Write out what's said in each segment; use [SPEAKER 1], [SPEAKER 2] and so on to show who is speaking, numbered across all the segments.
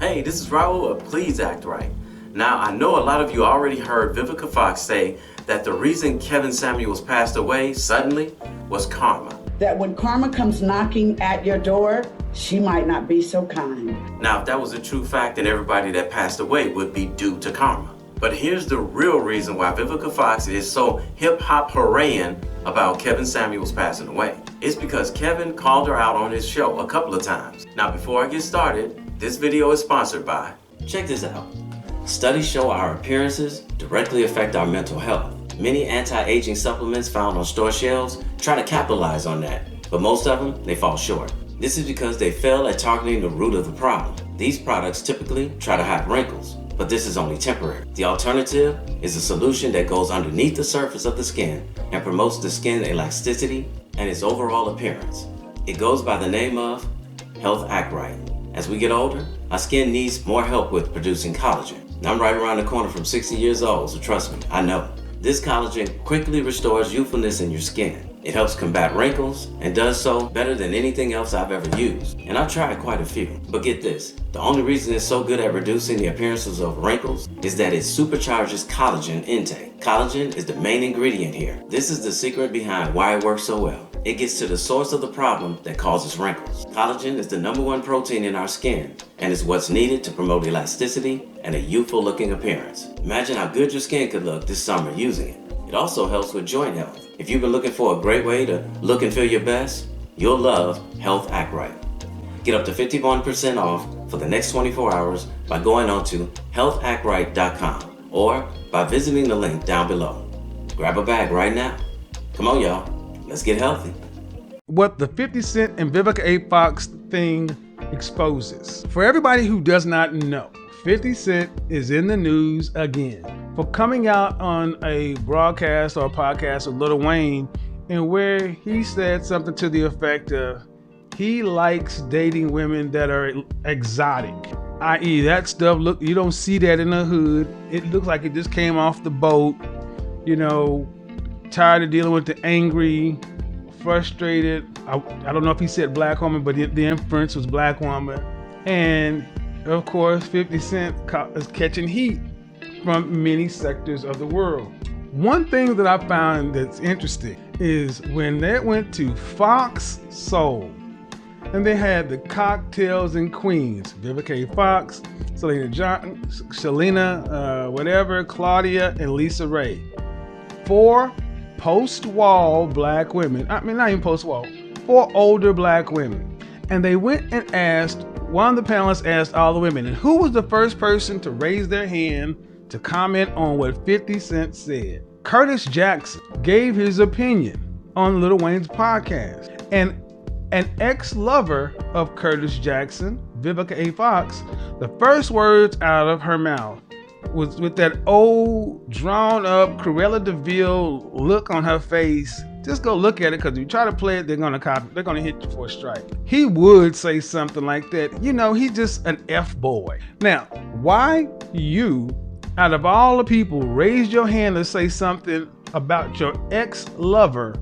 [SPEAKER 1] Hey, this is Raulh of Please Act Right. Now, I know a lot of you already heard Vivica Foxx say that the reason Kevin Samuels passed away suddenly was karma.
[SPEAKER 2] That when karma comes knocking at your door, she might not be so kind.
[SPEAKER 1] Now, if that was a true fact, then everybody that passed away would be due to karma. But here's the real reason why Vivica Foxx is so hip-hop hooraying about Kevin Samuels passing away. It's because Kevin called her out on his show a couple of times. Now, before I get started, this video is sponsored by... Check this out. Studies show our appearances directly affect our mental health. Many anti-aging supplements found on store shelves try to capitalize on that, but most of them, they fall short. This is because they fail at targeting the root of the problem. These products typically try to hide wrinkles, but this is only temporary. The alternative is a solution that goes underneath the surface of the skin and promotes the skin elasticity and its overall appearance. It goes by the name of Health Act Right. As we get older, our skin needs more help with producing collagen. I'm right around the corner from 60 years old, so trust me, I know. This collagen quickly restores youthfulness in your skin. It helps combat wrinkles and does so better than anything else I've ever used. And I've tried quite a few. But get this, the only reason it's so good at reducing the appearances of wrinkles is that it supercharges collagen intake. Collagen is the main ingredient here. This is the secret behind why it works so well. It gets to the source of the problem that causes wrinkles. Collagen is the #1 protein in our skin and is what's needed to promote elasticity and a youthful looking appearance. Imagine how good your skin could look this summer using it. It also helps with joint health. If you've been looking for a great way to look and feel your best, you'll love Health Act Right. Get up to 51% off for the next 24 hours by going on to healthactright.com or by visiting the link down below. Grab a bag right now. Come on, y'all. Let's get healthy.
[SPEAKER 3] What the 50 Cent and Vivica Foxx thing exposes. For everybody who does not know, 50 Cent is in the news again for coming out on a broadcast or a podcast with Lil Wayne, and where he said something to the effect of he likes dating women that are exotic, i.e. that stuff, look, you don't see that in the hood. It looks like it just came off the boat, you know, tired of dealing with the angry, frustrated, I don't know if he said black woman, but the inference was black woman. And of course, 50 Cent is catching heat from many sectors of the world. One thing that I found that's interesting is when they went to Fox Soul and they had the cocktails and queens, Vivica Foxx, Claudia, and Lisa Ray. 4 post-wall black women, I mean not even post-wall, 4 older black women. And they went and asked, one of the panelists asked all the women, and who was the first person to raise their hand to comment on what 50 Cent said? Curtis Jackson gave his opinion on Lil Wayne's podcast. And an ex-lover of Curtis Jackson, Vivica Foxx, the first words out of her mouth was with that old, drawn-up Cruella de Vil look on her face. Just go look at it, because if you try to play it, they're gonna copy. They're gonna hit you for a strike. He would say something like that. You know, he's just an F-boy. Now, why you, out of all the people, raised your hand to say something about your ex-lover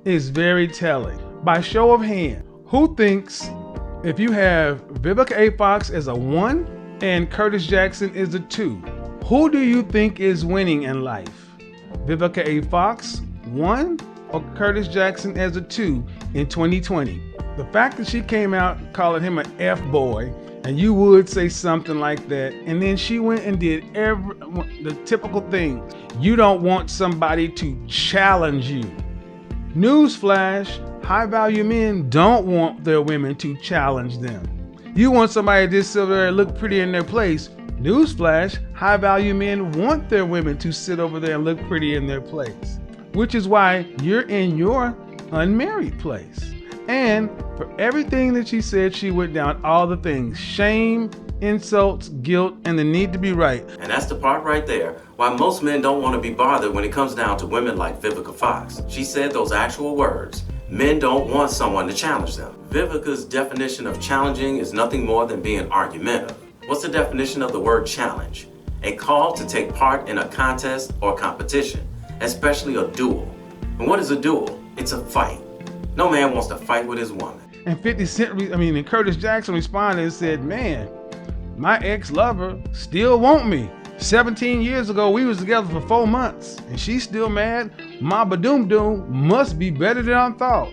[SPEAKER 3] is very telling. By show of hand, who thinks if you have Vivica Foxx as a 1 and Curtis Jackson is a 2, who do you think is winning in life? Vivica Foxx, 1, or Curtis Jackson as a 2 in 2020? The fact that she came out calling him an F-boy, and you would say something like that, and then she went and did the typical things. You don't want somebody to challenge you. Newsflash, high-value men don't want their women to challenge them. You want somebody to just sit there and look pretty in their place. Newsflash, high-value men want their women to sit over there and look pretty in their place. Which is why you're in your unmarried place. And for everything that she said, she went down all the things: shame, insults, guilt, and the need to be right.
[SPEAKER 1] And that's the part right there why most men don't want to be bothered when it comes down to women like Vivica Foxx. She said those actual words. Men don't want someone to challenge them. Vivica's definition of challenging is nothing more than being argumentative. What's the definition of the word challenge? A call to take part in a contest or competition, especially a duel. And what is a duel? It's a fight. No man wants to fight with his woman.
[SPEAKER 3] And 50 Cent, and Curtis Jackson responded and said, man, My ex-lover still want me. 17 years ago, we was together for 4 months, and she's still mad. My badoom doom must be better than I thought.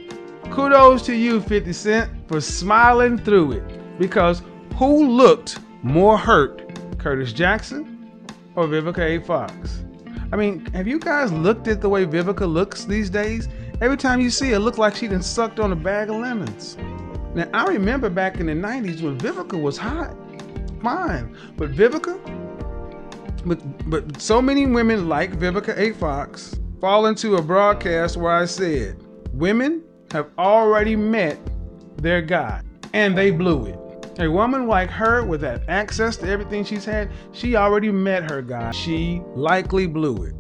[SPEAKER 3] Kudos to you, 50 Cent, for smiling through it. Because who looked more hurt, Curtis Jackson or Vivica Foxx? I mean, have you guys looked at the way Vivica looks these days? Every time you see her, it look like she done sucked on a bag of lemons. Now, I remember back in the 90s when Vivica was hot. Fine. But Vivica, but so many women like Vivica Foxx fall into a broadcast where I said, women have already met their guy, and they blew it. A woman like her with that access to everything she's had, she already met her guy. She likely blew it.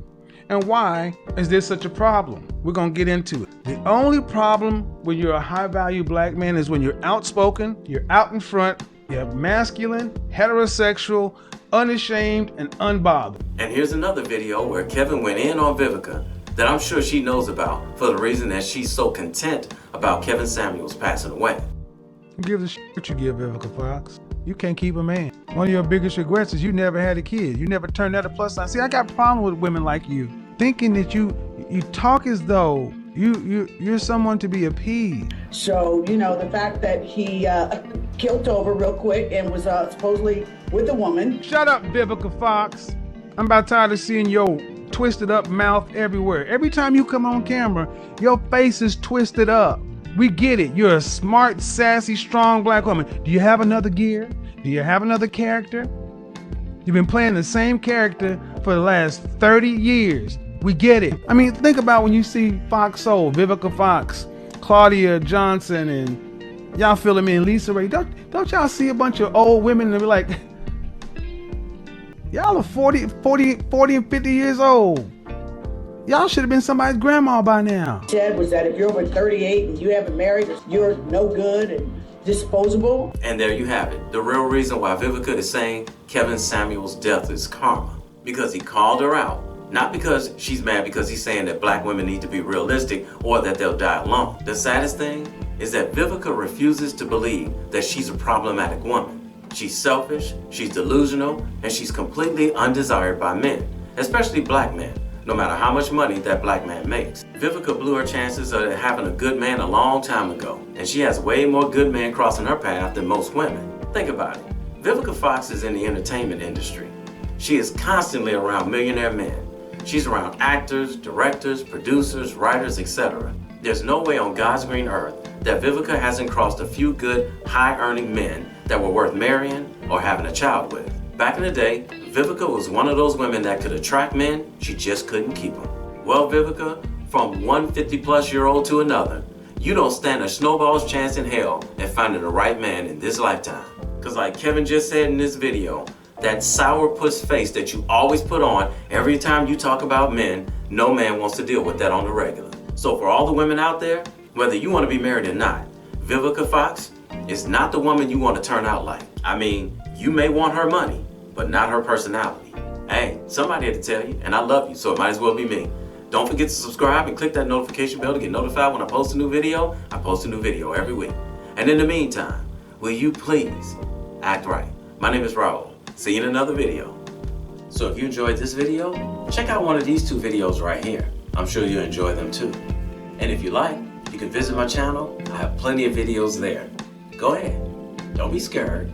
[SPEAKER 3] And why is this such a problem? We're gonna get into it. The only problem when you're a high-value black man is when you're outspoken, you're out in front, you're masculine, heterosexual, unashamed, and unbothered.
[SPEAKER 1] And here's another video where Kevin went in on Vivica that I'm sure she knows about for the reason that she's so content about Kevin Samuels passing away.
[SPEAKER 3] Who gives a shit what you give, Vivica Foxx? You can't keep a man. One of your biggest regrets is you never had a kid. You never turned out a plus sign. See, I got a problem with women like you, thinking that you talk as though you're someone to be appeased.
[SPEAKER 2] So, you know, the fact that he killed over real quick and was supposedly with a woman.
[SPEAKER 3] Shut up, Vivica Foxx. I'm about tired of seeing your twisted up mouth everywhere. Every time you come on camera, your face is twisted up. We get it. You're a smart, sassy, strong black woman. Do you have another gear? Do you have another character? You've been playing the same character for the last 30 years. We get it. I mean, think about when you see Fox Soul, Vivica Foxx, Claudia Johnson, and y'all fill me in, Lisa Ray. Don't y'all see a bunch of old women and be like, y'all are 40 and 50 years old. Y'all should have been somebody's grandma by now.
[SPEAKER 2] Said was that if you're over 38 and you haven't married, you're no good and disposable.
[SPEAKER 1] And there you have it. The real reason why Vivica is saying Kevin Samuels' death is karma. Because he called her out. Not because she's mad because he's saying that black women need to be realistic or that they'll die alone. The saddest thing is that Vivica refuses to believe that she's a problematic woman. She's selfish, she's delusional, and she's completely undesired by men, especially black men, no matter how much money that black man makes. Vivica blew her chances of having a good man a long time ago, and she has way more good men crossing her path than most women. Think about it. Vivica Foxx is in the entertainment industry. She is constantly around millionaire men. She's around actors, directors, producers, writers, etc. There's no way on God's green earth that Vivica hasn't crossed a few good, high-earning men that were worth marrying or having a child with. Back in the day, Vivica was one of those women that could attract men, she just couldn't keep them. Well, Vivica, from one 50-plus-year-old to another, you don't stand a snowball's chance in hell in finding the right man in this lifetime. Because like Kevin just said in this video, that sourpuss face that you always put on every time you talk about men, no man wants to deal with that on the regular. So for all the women out there, whether you want to be married or not, Vivica Foxx is not the woman you want to turn out like. I mean, you may want her money, but not her personality. Hey, somebody had to tell you, and I love you, so it might as well be me. Don't forget to subscribe and click that notification bell to get notified when I post a new video. I post a new video every week. And in the meantime, will you please act right? My name is Raulh. See you in another video. So if you enjoyed this video, check out one of these two videos right here. I'm sure you'll enjoy them too. And if you like, you can visit my channel. I have plenty of videos there. Go ahead. Don't be scared.